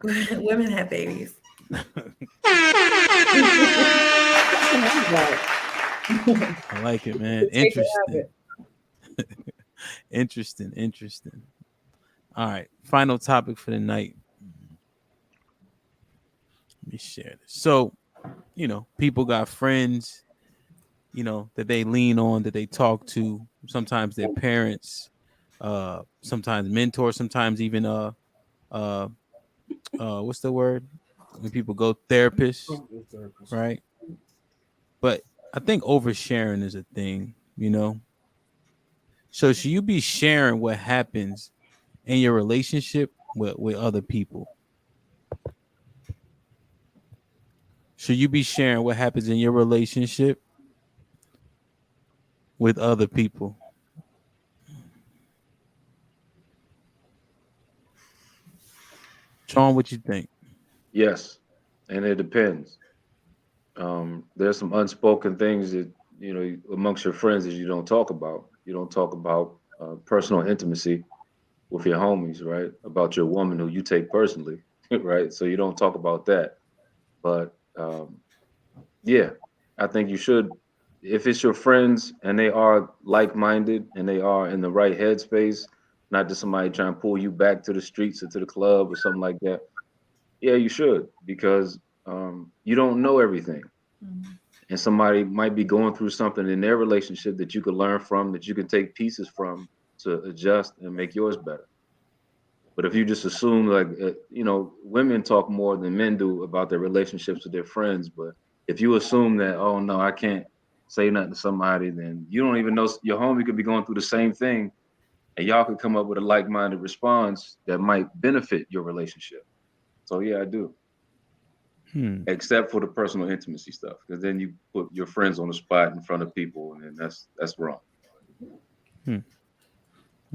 Women have babies. I like it, man. Take it, have Interesting. it. Interesting. All right. Final topic for the night. Let me share this. So, people got friends, that they lean on, that they talk to, sometimes their parents, sometimes mentors, sometimes even uh what's the word? When people go therapists, right? But I think oversharing is a thing. So should you be sharing what happens in your relationship with other people? Should you be sharing what happens in your relationship with other people? Sean, what you think? Yes, and it depends. There's some unspoken things that amongst your friends that you don't talk about. You don't talk about personal intimacy with your homies, right? About your woman who you take personally, right? So you don't talk about that. But yeah, I think you should. If it's your friends and they are like-minded and they are in the right headspace, not just somebody trying to pull you back to the streets or to the club or something like that. Yeah, you should because you don't know everything, and somebody might be going through something in their relationship that you could learn from, that you can take pieces from to adjust and make yours better. But if you just assume like women talk more than men do about their relationships with their friends, but if you assume that, oh no, I can't say nothing to somebody, then you don't even know your homie could be going through the same thing, and y'all could come up with a like-minded response that might benefit your relationship. So yeah, I do, Hmm. except for the personal intimacy stuff, because then you put your friends on the spot in front of people, and then that's wrong. Hmm.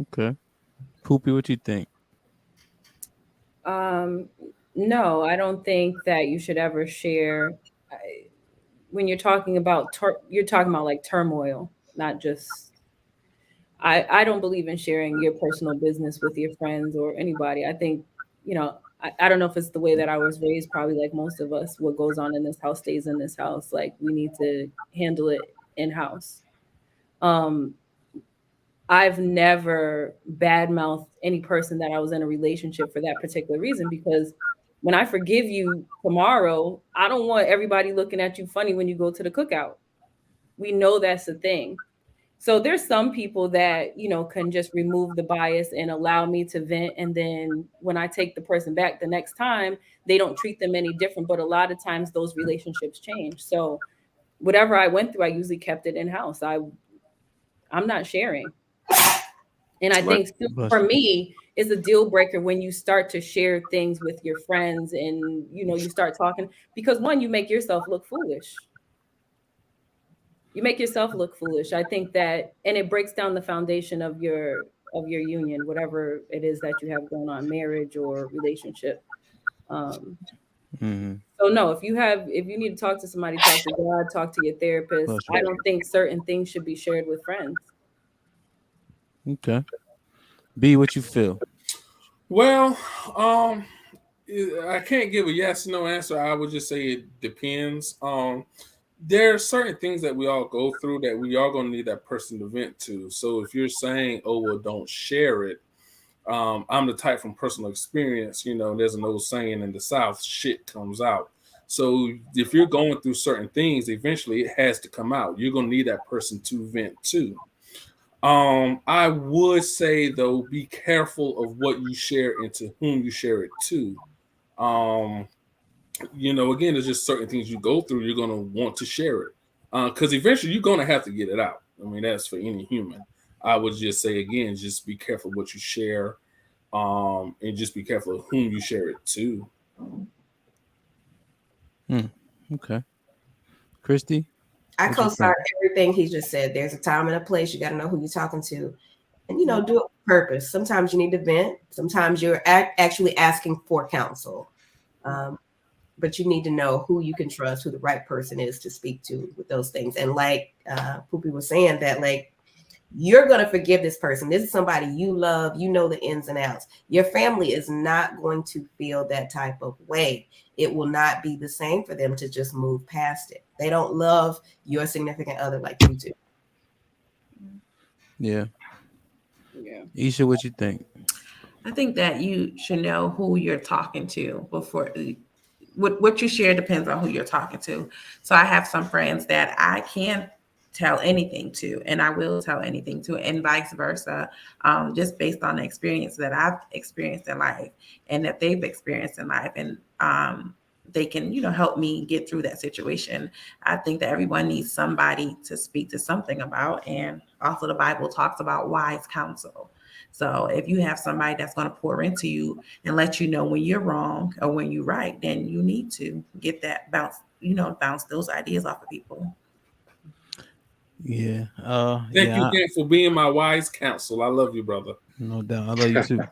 Okay. Poopy, what you think? Um, no, I don't think that you should ever share. When you're talking about, you're talking about like turmoil, not just. I don't believe in sharing your personal business with your friends or anybody. I think, I don't know if it's the way that I was raised, probably like most of us, what goes on in this house stays in this house. Like we need to handle it in house. Um, I've never badmouthed any person that I was in a relationship for that particular reason because when I forgive you tomorrow, I don't want everybody looking at you funny when you go to the cookout. We know that's a thing. So there's some people that, can just remove the bias and allow me to vent. And then when I take the person back the next time, they don't treat them any different. But a lot of times those relationships change. So whatever I went through, I usually kept it in house. I'm not sharing. And I Like think Bless for you. me, is a deal breaker when you start to share things with your friends and you start talking because one, you make yourself look foolish. You make yourself look foolish. I think that, and it breaks down the foundation of your union, whatever it is that you have going on, marriage or relationship. Um, Mm-hmm. so no, if you need to talk to somebody, talk to God, talk to your therapist. Bless you. I don't think certain things should be shared with friends. Okay. B, what you feel? Well, I can't give a yes no answer. I would just say it depends. There are certain things that we all go through that we are going to need that person to vent to. So if you're saying, "Oh well, don't share it," I'm the type from personal experience. There's an old saying in the South: "Shit comes out." So if you're going through certain things, eventually it has to come out. You're going to need that person to vent to. I would say though, be careful of what you share and to whom you share it to. Um, again, there's just certain things you go through. You're gonna want to share it because eventually you're gonna have to get it out. I mean, that's for any human. I would just say again, just be careful what you share, and just be careful of whom you share it to. Hmm. Okay. Christy, I what you co-sign think? everything he just said. There's a time and a place. You got to know who you're talking to, and do it with purpose. Sometimes you need to vent. Sometimes you're actually asking for counsel, um, but you need to know who you can trust, who the right person is to speak to with those things. And like Poopy was saying, that like you're going to forgive this person. This is somebody you love. You know the ins and outs. Your family is not going to feel that type of way. It will not be the same for them to just move past it. They don't love your significant other like you do. Yeah. Yeah. Isha, what you think? I think that you should know who you're talking to before what you share depends on who you're talking to. So I have some friends that I can tell anything to, and I will tell anything to, and vice versa, just based on the experience that I've experienced in life and that they've experienced in life, and they can, help me get through that situation. I think that everyone needs somebody to speak to something about, and also the Bible talks about wise counsel. So if you have somebody that's going to pour into you and let you know when you're wrong or when you're right, then you need to get that bounce those ideas off of people. Yeah. Thank you Yeah. again for being my wise counsel. I love you, brother. No doubt. I love you too.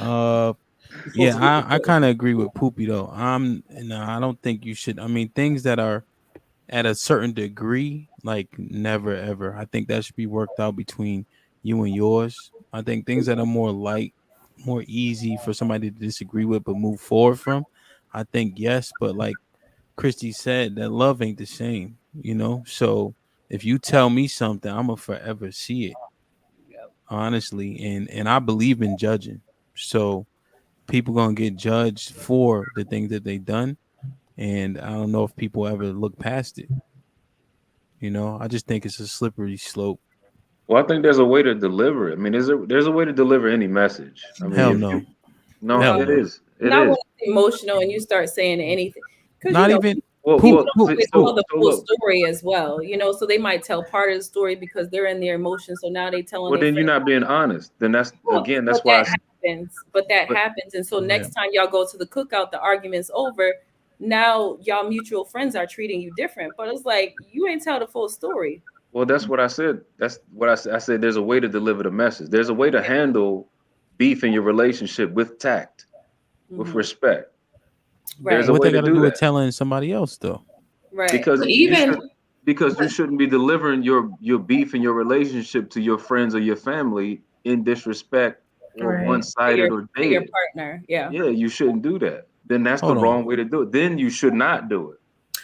You're supposed Yeah, to get I kind of agree with Poopy though. No, I don't think you should. I mean, things that are at a certain degree, like never ever. I think that should be worked out between you and yours. I think things that are more light, more easy for somebody to disagree with but move forward from, I think yes. But like Christy said, that love ain't the same, So if you tell me something, I'm gonna forever see it, honestly, and I believe in judging. So people gonna get judged for the things that they done, and I don't know if people ever look past it. I just think it's a slippery slope. Well, I think there's a way to deliver it. I mean, there's a way to deliver any message. I mean, Hell if no. you no, Hell it no. is. It Not when is. it's emotional and you start saying anything, because Not even Well, people poop. well, don't Poop. always tell Poop. the so full look. story as well. So they might tell part of the story because they're in their emotions. So now they telling Well, their then you're friends. not being honest. Then that's Well, again. but That's why. that happens. But that But happens, and so Yeah. next time y'all go to the cookout, the argument's over. Now y'all mutual friends are treating you different, but it's like you ain't tell the full story. well, that's what I said. That's what I said. I said there's a way to deliver the message. There's a way to handle beef in your relationship with tact, with Hmm. respect. There's Right, a What way they to got to do do with that telling somebody else though? right. because But you even should because you shouldn't be delivering your beef in your relationship to your friends or your family in disrespect or right. one-sided or To your dated. partner, yeah. Yeah, you shouldn't do that. Then that's the Hold on, wrong way to do it. Then you should not do it.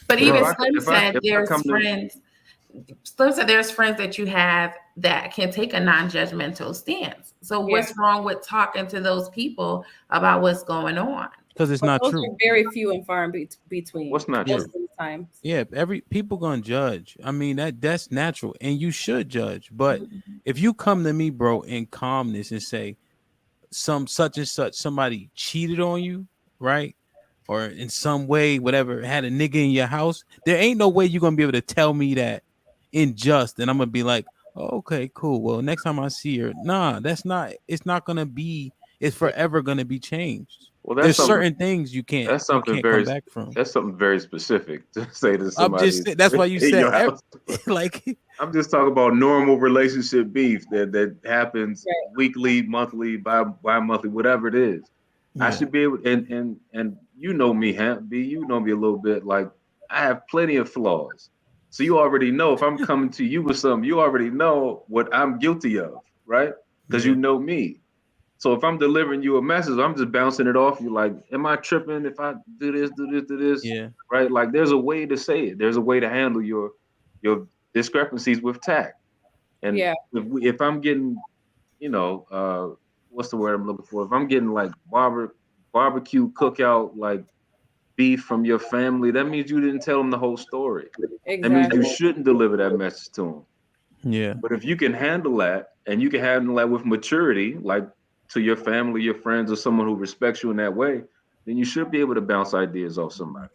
But But even bro. Slim said if I there's come to friends. Slim said there's friends that you have that can take a non-judgmental stance. So Yeah. what's wrong with talking to those people about what's going on? Because it's But not those true. are very few and far in between what's not Yeah. most true? of the time. Yeah, every people gonna judge. I mean that's natural, and you should judge. But if you come to me, bro, in calmness and say some such and such somebody cheated on you, right? Or in some way, whatever, had a nigga in your house, there ain't no way you're gonna be able to tell me that unjust, and I'm gonna be like, oh, okay, cool. Well, next time I see her, nah, that's not. It's not gonna be. It's forever gonna be changed. Well, that's There's something. certain things you can't That's you something can't come very. back from. That's something very specific to say to I'm somebody just that's why you in said your house. like I'm just talking about normal relationship beef that happens Right. weekly, monthly, bi-monthly, whatever it is. I yeah, should be able, and you know me, B, you know me a little bit. Like I have plenty of flaws, so you already know if I'm coming to you with something, you already know what I'm guilty of, right? Because you yeah, know me. So if I'm delivering you a message, I'm just bouncing it off you. Like, am I tripping if I do this, do this, do this? yeah. Right? Like, there's a way to say it. There's a way to handle your discrepancies with tact. And Yeah. if I'm getting, what's the word I'm looking for? If I'm getting like barbecue cookout like beef from your family, that means you didn't tell them the whole story. That means you Exactly. shouldn't deliver that message to them. Yeah. But if you can handle that and you can handle that with maturity, like to your family, your friends, or someone who respects you in that way, then you should be able to bounce ideas off somebody.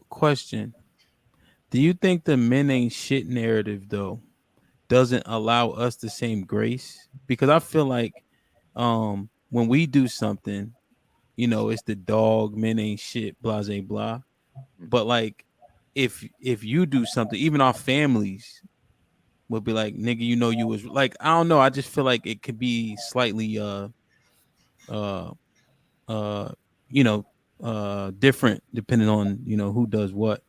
Question: do you think the men ain't shit narrative though doesn't allow us the same grace? Because I feel like when we do something, it's the dog, men ain't shit, blah blah blah. But like if you do something, even our families will be like, nigga, you was like, I don't know. I just feel like it could be slightly uh uh you know different depending on who does what.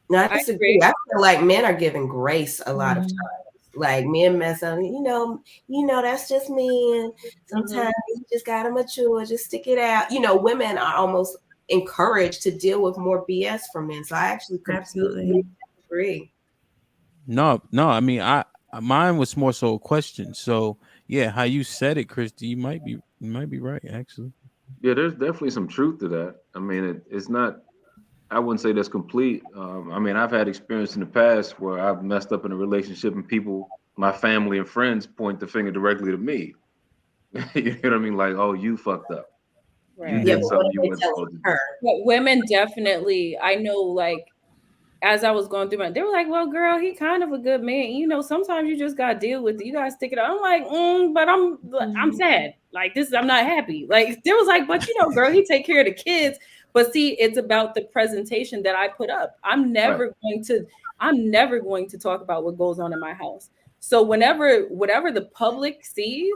No, I I disagree. agree. I feel like men are given grace a lot of Mhm. times. Like men mess up, that's just men. Sometimes you just gotta mature, just stick it out. Women are almost encouraged to deal with more BS from men. So I actually Absolutely. completely agree. No. I mean, mine was more so a question. So yeah, how you said it, Christy, you might be right actually. Yeah, there's definitely some truth to that. I mean, it's not. I wouldn't say that's complete. I mean, I've had experience in the past where I've messed up in a relationship and people, my family and friends, point the finger directly to me. You know what I mean? Like, oh, you fucked up. You Right. Yeah, did but what something if you they weren't tell supposed to do. her? But women definitely, I know, like, as I was going through they were like, well, girl, he kind of a good man. Sometimes you just gotta deal with it. You gotta stick it out. I'm like, but I'm sad. Like I'm not happy. Like there was like, but girl, he take care of the kids. But see, it's about the presentation that I put up. I'm never going to talk about what goes on in my house. So whatever the public sees,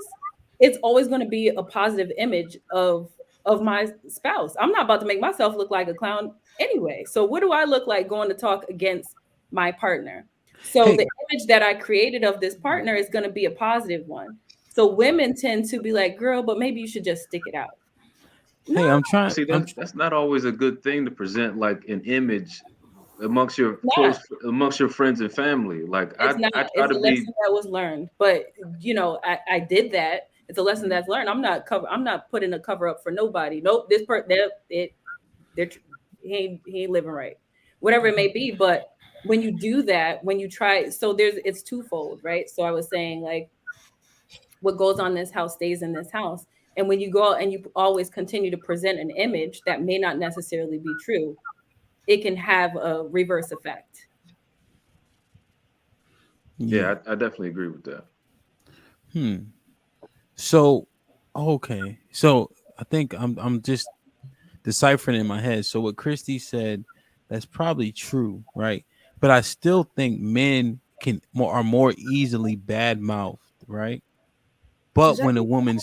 it's always going to be a positive image of my spouse. I'm not about to make myself look like a clown anyway. So what do I look like going to talk against my partner? So Hey. the image that I created of this partner is going to be a positive one. So women tend to be like, girl, but maybe you should just stick it out. Hey, No, See, that's not always a good thing to present like an image amongst your not. amongst your friends and family. Like It's not. I try It's to a be. lesson that was learned. But I did that. It's a lesson that's learned. I'm not putting a cover up for nobody. Nope. This part they're he ain't living right. Whatever it may be. But when you do that, when you try, so it's twofold, right? So I was saying like what goes on in this house stays in this house. And when you go out and you always continue to present an image that may not necessarily be true, it can have a reverse effect. Yeah, I definitely agree with that. So okay. So I think I'm just deciphering in my head. So what Christy said, that's probably true, right? But I still think men are more easily bad mouthed, right? But when a woman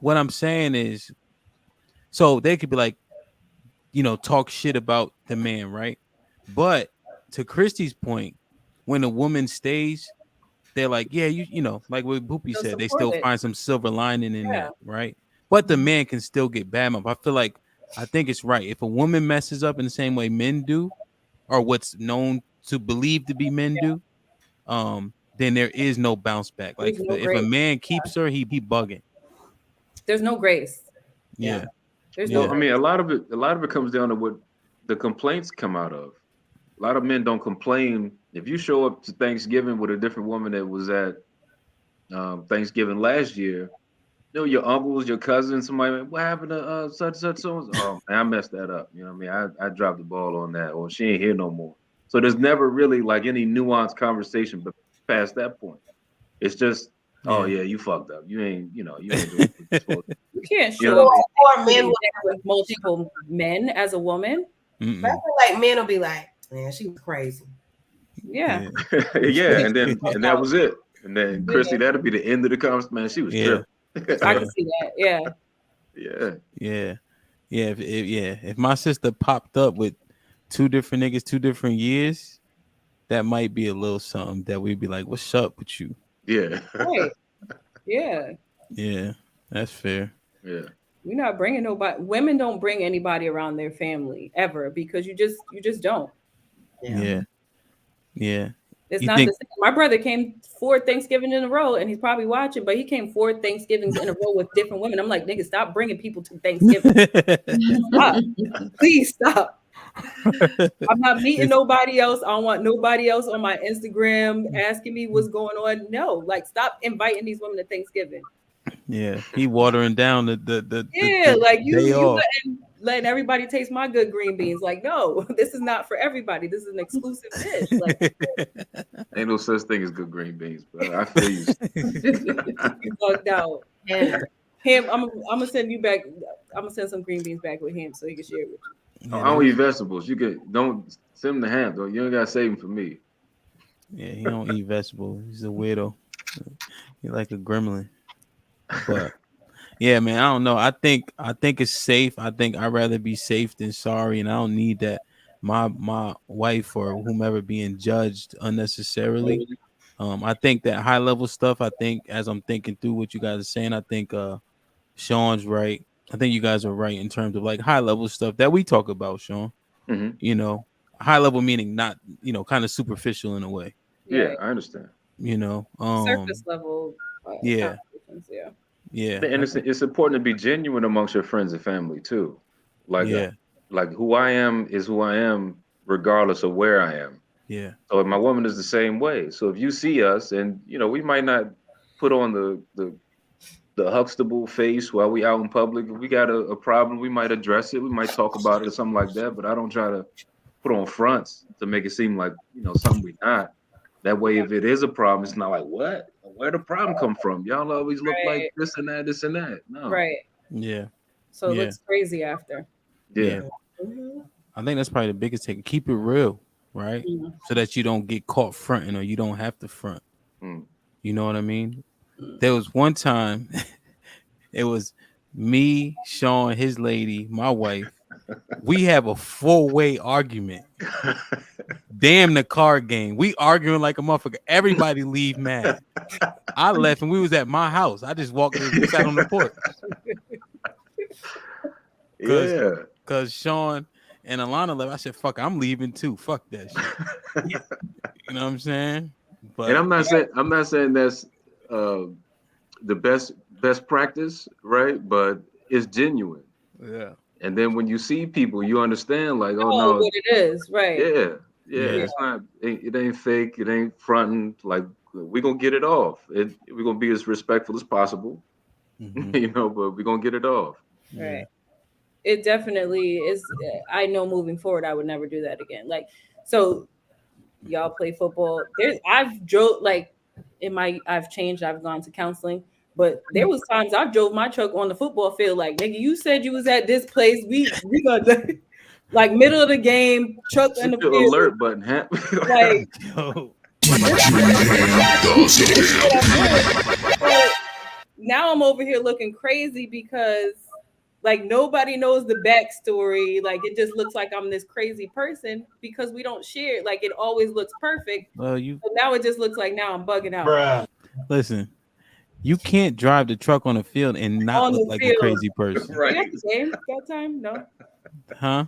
what I'm saying is, so they could be like, talk shit about the man, right? But to Christy's point, when a woman stays, they're like, yeah, like what Boopy They'll said, they support still it. find some silver lining in Yeah. that, right? But the man can still get bad mouth. I think it's right. If a woman messes up in the same way men do, or what's known to believe to be men do, then there is no bounce back. Like There's no if a grace. man keeps her, he bugging. There's no grace. Yeah. There's no Well, I Yeah. mean, grace. a lot of it comes down to what the complaints come out of. A lot of men don't complain. If you show up to Thanksgiving with a different woman that was at Thanksgiving last year, your uncles, your cousins, somebody, what happened to such so? Oh, man, I messed that up. You know what I mean? I dropped the ball on that, or she ain't here no more. So there's never really like any nuanced conversation, but past that point, it's just, oh yeah, you fucked up. You ain't doing what you're supposed to. You can't You know show what up Or men with multiple men as a woman. I feel like men will be like, man, she was crazy. Yeah. I mean? Yeah, and that was it. And then Christy, Yeah. that'd be the end of the conversation. Man, she was tripping. I can see that. Yeah. Yeah. If my sister popped up with two different niggas, 2 different years, that might be a little something that we'd be like, what's up with you? Yeah. Right. Yeah. Yeah, that's fair. Yeah. We're not bringing nobody. Women don't bring anybody around their family ever because you just don't. Yeah. It's You not think the same. My brother came 4 Thanksgiving in a row, and he's probably watching, but he came 4 Thanksgivings in a row with different women. I'm like, nigga, stop bringing people to Thanksgiving. Stop. Please stop. I'm not meeting nobody else. I don't want nobody else on my Instagram asking me what's going on. No, like stop inviting these women to Thanksgiving. Yeah, he watering down the Like day you off. letting everybody taste my good green beans. Like, no, this is not for everybody. This is an exclusive dish. Like, Ain't no such thing as good green beans, but I feel you. you bugged out. Yeah. Him, I'm gonna send you back. I'm gonna send some green beans back with him so he can share it with you. I don't eat vegetables. Don't send them to ham though. You don't gotta save them for me. Yeah, he don't eat vegetables. He's a weirdo. He's like a gremlin. But yeah, man, I don't know. I think it's safe. I think I'd rather be safe than sorry, and I don't need that my wife or whomever being judged unnecessarily. I think that high level stuff, I think as I'm thinking through what you guys are saying, I think Sean's right. I think you guys are right in terms of like high level stuff that we talk about, Sean. Hmm. You know, high level meaning not, kind of superficial in a way. Yeah, Right. I understand. You know, Surface level yeah, conversations. Yeah. yeah, And it's important to be genuine amongst your friends and family too. Like yeah, like who I am is who I am, regardless of where I am. yeah, So my woman is the same way. So if you see us, and we might not put on the Huxtable face while we out in public. If we got a problem, we might address it. We might talk about it or something like that. But I don't try to put on fronts to make it seem like something we not. That way, if it is a problem, it's not like what? Where the problem come from? Y'all always look like Right. this and that, this and that. No. Right. yeah, So it yeah, looks crazy after. Yeah. yeah. I think that's probably the biggest thing. Keep it real, right? Mhm. So that you don't get caught fronting or you don't have to front. Mm. You know what I mean? There was one time, it was me, Sean, his lady, my wife. We have a 4-way argument. Damn the card game. We arguing like a motherfucker. Everybody leave mad. I left and we was at my house. I just walked in, we sat on the porch. Yeah. Cause Sean and Alana left. I said, fuck, I'm leaving too. Fuck that shit. You know what I'm saying? But And I'm not saying that's uh, the best practice, right? But it's genuine. yeah. And then when you see people, you understand, like, oh Oh, no, what it is, right? yeah, Yeah. it's not, it ain't fake, it ain't fronting. Like, we're gonna get it off. We're gonna be as respectful as possible, Mhm. but we're gonna get it off. Right. Yeah. It definitely is. I know moving forward, I would never do that again. Like, so y'all play football. I've drove like I've changed. I've gone to counseling, but there was times I drove my truck on the football field. Like, nigga, you said you was at this place. We gonna like middle of the game, truck in the Hit your field. alert button, huh? Like, Yo. but now I'm over here looking crazy because like nobody knows the backstory. Like it just looks like I'm this crazy person because we don't share. Like it always looks perfect. Well, you So now it just looks like now I'm bugging out. listen. You can't drive the truck on the field and not On look the like field. a crazy person, Were you at the game that time? No. huh?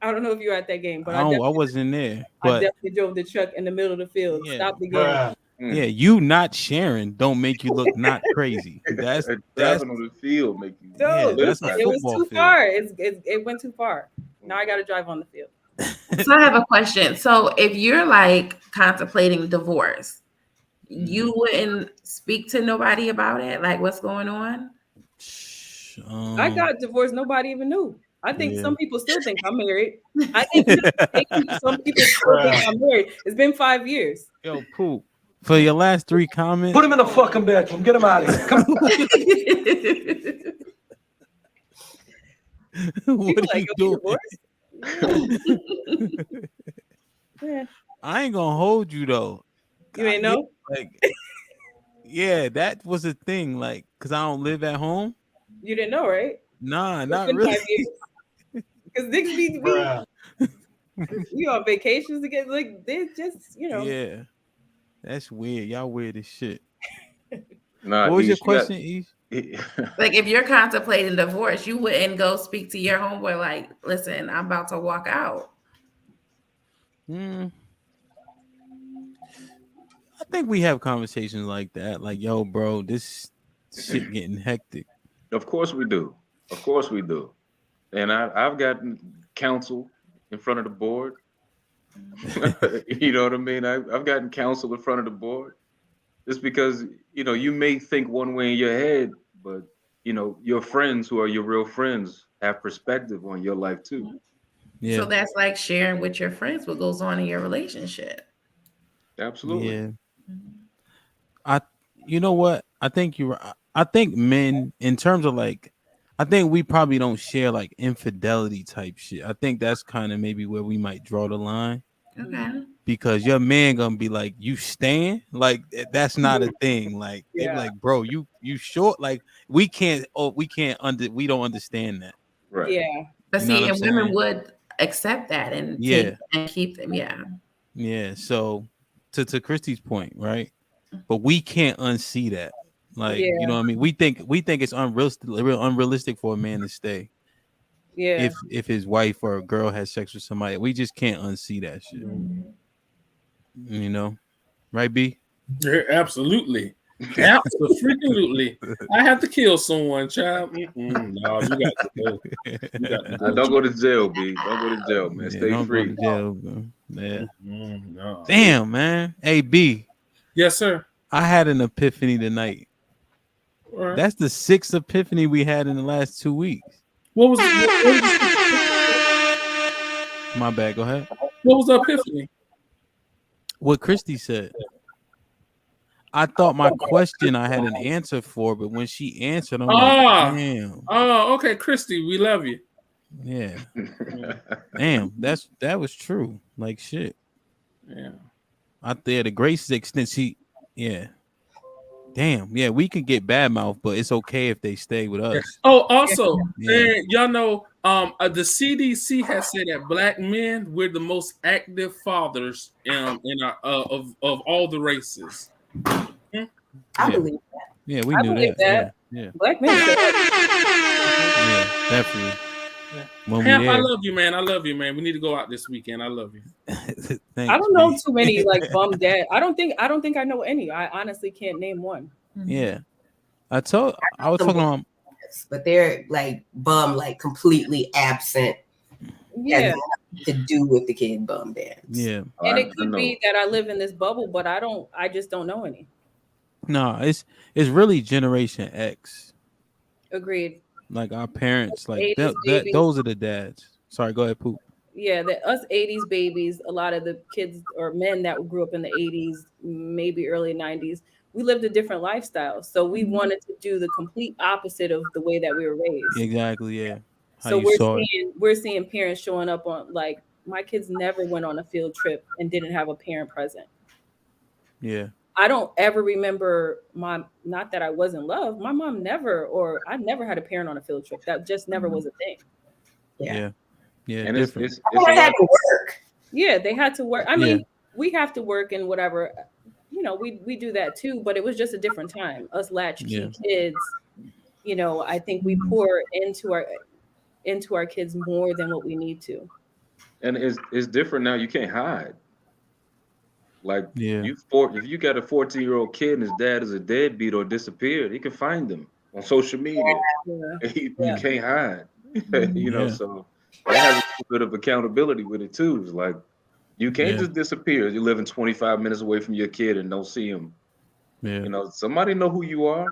I don't know if you were at that game, but I wasn't there, I but definitely drove the truck in the middle of the field. yeah, Stop the game. yeah. You not sharing don't make you look not crazy. That's Driving on the field make you. No, that's a it was football too field. far. It went too far. Now I got to drive on the field. So I have a question. So if you're like contemplating divorce, you wouldn't speak to nobody about it? Like what's going on? I got divorced. Nobody even knew. I think Yeah. some people still think I'm married. I think some people still think I'm married. It's been 5 years. Yo, Poop. For your last 3 comments, Put him in the fucking bedroom. Get him out of here. Come on. what People are like, you "Are we doing? divorced?" Yeah. I ain't gonna hold you though. You ain't know? Like, yeah, that was a thing. Like, cause I don't live at home. You didn't know, right? Nah, It's not been really. 5 years. Because niggas we on vacations together. Like they just, Yeah, that's weird. Y'all weird as shit. Nah, What was your Ish, you got- question, Ish? Like if you're contemplating divorce, you wouldn't go speak to your homeboy like, listen, I'm about to walk out. I think we have conversations like that. Like, yo, bro, this shit getting hectic. Of course we do. Of course we do. And I've gotten counsel in front of the board. You know what I mean? I've gotten counsel in front of the board. Just because, you may think one way in your head, but, your friends who are your real friends have perspective on your life too. Yeah. So that's like sharing with your friends what goes on in your relationship. Absolutely. Yeah. You know what? I think I think men, in terms of like, I think we probably don't share like infidelity type shit. I think that's kind of maybe where we might draw the line. Okay. Because your man gonna be like, you stand? Like that's not a thing. Like they be like, bro, you short? Like we don't understand that. Right. Yeah. But You know see, what I'm and women saying? would accept that and Yeah. take and keep them. Yeah. Yeah. So to Christy's point, right? but we can't unsee that. Like, Yeah. you know what I mean? We think it's unrealistic for a man to stay Yeah. if his wife or a girl has sex with somebody. We just can't unsee that shit. You know, right, B? Yeah, absolutely. Absolutely. I have to kill someone, child. No, you got to go. You got to go. Don't go to jail, B. Don't go to jail, man. Yeah, Stay don't free. go to jail, bro. Yeah. No. Damn, man. Hey, B. Yes, sir. I had an epiphany tonight. All right. That's the 6th epiphany we had in the last 2 weeks. What was the My bad. Go ahead. what was the epiphany? What Christy said. I thought my question I had an answer for, but when she answered, I'm like, damn. Oh, okay, Christy, we love you. Yeah. Damn, that was true. Like shit. Yeah. Out there, the greatest extent, yeah. Damn, yeah, we can get bad mouth, but it's okay if they stay with us. Oh, also, Yeah. y'all know, the CDC has said that Black men, we're the most active fathers in our of all the races. I believe that. Yeah, we I knew believe that. that. Yeah. Black men. Yeah, definitely. When Hap, we I there. love you, man. I love you, man. We need to go out this weekend. I love you. Thanks, I don't know B. too many like bum dad. I don't think I know any. I honestly can't name one. Yeah. I was talking about, But they're like bum, like completely absent. Yeah. Has nothing to do with the kid bum dads. yeah. And it could be that I live in this bubble, but I just don't know any. No, it's really Generation X. Agreed. Like our parents, like 80s that babies. those are the dads. Sorry, go ahead, Poop. Yeah, us 80s babies, a lot of the kids or men that grew up in the 80s, maybe early 90s, we lived a different lifestyle. So we wanted to do the complete opposite of the way that we were raised. Exactly, yeah. How So you saw it. we're seeing parents showing up on like my kids never went on a field trip and didn't have a parent present. Yeah. I don't ever remember not that I wasn't loved. My mom I never had a parent on a field trip. That just never was a thing. Yeah. Yeah. And different. They had to work. Yeah, they had to work. I mean, we have to work and whatever. You know, we do that too, but it was just a different time. Us latchkey kids, you know, I think we pour into our kids more than what we need to. And it's different now. You can't hide. Like Yeah. if you got a 14-year-old kid and his dad is a deadbeat or disappeared, he can find them on social media. Yeah. You can't hide. You know, Yeah. so that has a bit of accountability with it too. It's like you can't just disappear. You're living 25 minutes away from your kid and don't see him. Yeah. You know, somebody know who you are.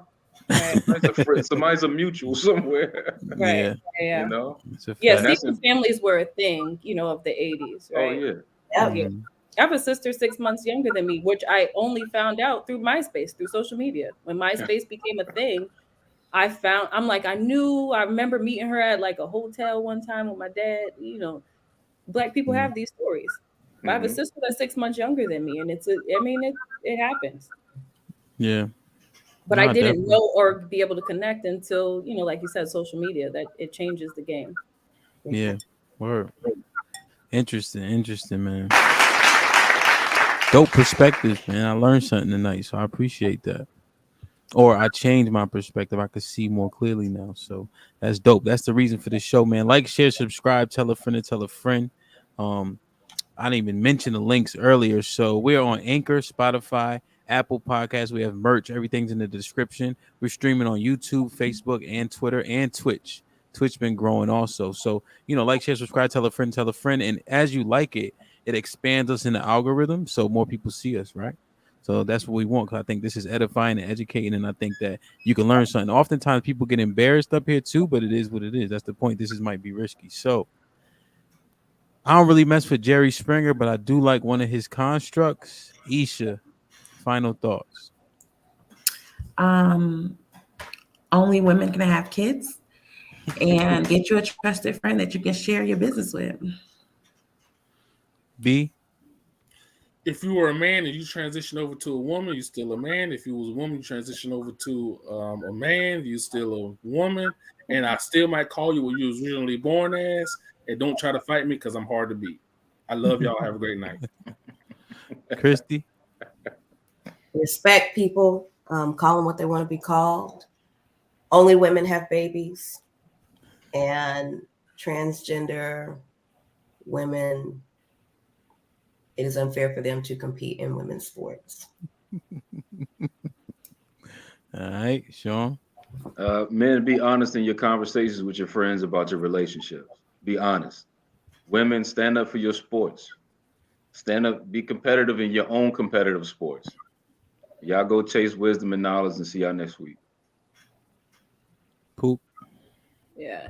Somebody's a friend, somebody's a mutual somewhere. Right. Yeah. You know? Stephen families were a thing, you know, of the 80s, right? Oh yeah. Yeah. I have a sister 6 months younger than me, which I only found out through MySpace, through social media. When MySpace became a thing, I remember meeting her at like a hotel one time with my dad. You know, Black people have these stories. I have a sister that's 6 months younger than me, and it happens. Yeah. But I didn't know or be able to connect until, you know, like you said, social media, that it changes the game. Yeah. Word. Interesting, man. Dope perspectives, man. I learned something tonight, so I appreciate that. Or I changed my perspective. I could see more clearly now. So that's dope. That's the reason for the show, man. Like, share, subscribe, tell a friend to tell a friend. I didn't even mention the links earlier. So we're on Anchor, Spotify, Apple Podcasts. We have merch. Everything's in the description. We're streaming on YouTube, Facebook, and Twitter, and Twitch. Twitch been growing also. So, you know, like, share, subscribe, tell a friend. And as you like it, it expands us in the algorithm so more people see us, right? So that's what we want, because I think this is edifying and educating, and I think that you can learn something. Oftentimes people get embarrassed up here too, but it is what it is. That's the point. This might be risky. So I don't really mess with Jerry Springer, but I do like one of his constructs. Isha, final thoughts. Only women can have kids, and get you a trusted friend that you can share your business with. B. If you were a man and you transition over to a woman, you're still a man. If you was a woman, you transition over to a man, you're still a woman. And I still might call you what you was originally born as. And don't try to fight me because I'm hard to beat. I love y'all. Have a great night. Christy. respect people, call them what they want to be called. Only women have babies, and transgender women, it is unfair for them to compete in women's sports. All right, Sean. Men, be honest in your conversations with your friends about your relationships. Be honest. Women, stand up for your sports. Stand up, be competitive in your own competitive sports. Y'all go chase wisdom and knowledge and see y'all next week. Poop. Yeah.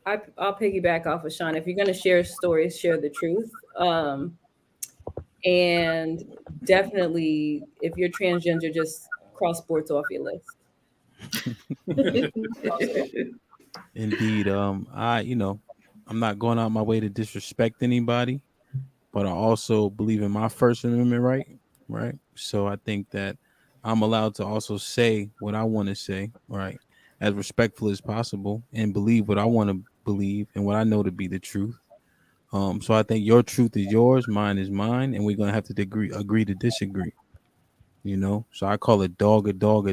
I'll piggyback off of Sean. If you're gonna share stories, share the truth. And definitely, if you're transgender, just cross sports off your list. Indeed. I'm not going out my way to disrespect anybody, but I also believe in my First Amendment right? So I think that I'm allowed to also say what I want to say, right? As respectful as possible and believe what I want to believe and what I know to be the truth. So I think your truth is yours, mine is mine, and we're gonna have to agree to disagree. So I call a dog, a duck,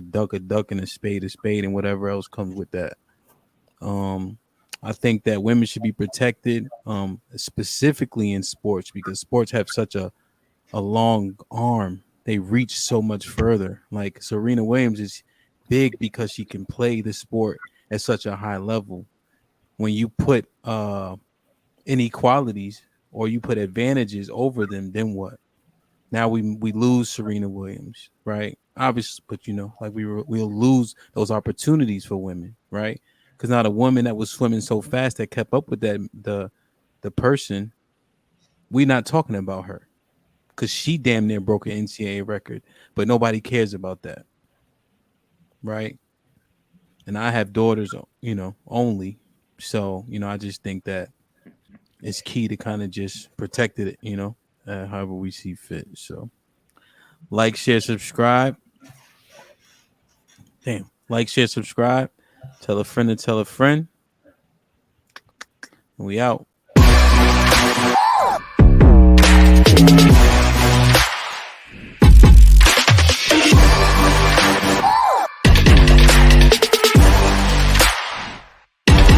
and a spade, and whatever else comes with that. Um, I think that women should be protected, specifically in sports, because sports have such a long arm. They reach so much further. Like Serena Williams is big because she can play the sport at such a high level. When you put inequalities or you put advantages over them, then what? Now we lose Serena Williams, right? Obviously, but like we'll lose those opportunities for women, right? Because now the woman that was swimming so fast that kept up with the person, we're not talking about her because she damn near broke an NCAA record, but nobody cares about that, right? And I have daughters, only, so I just think that it's key to kind of just protect it, however we see fit. So, like, share, subscribe. Damn. Like, share, subscribe. Tell a friend to tell a friend. And we out.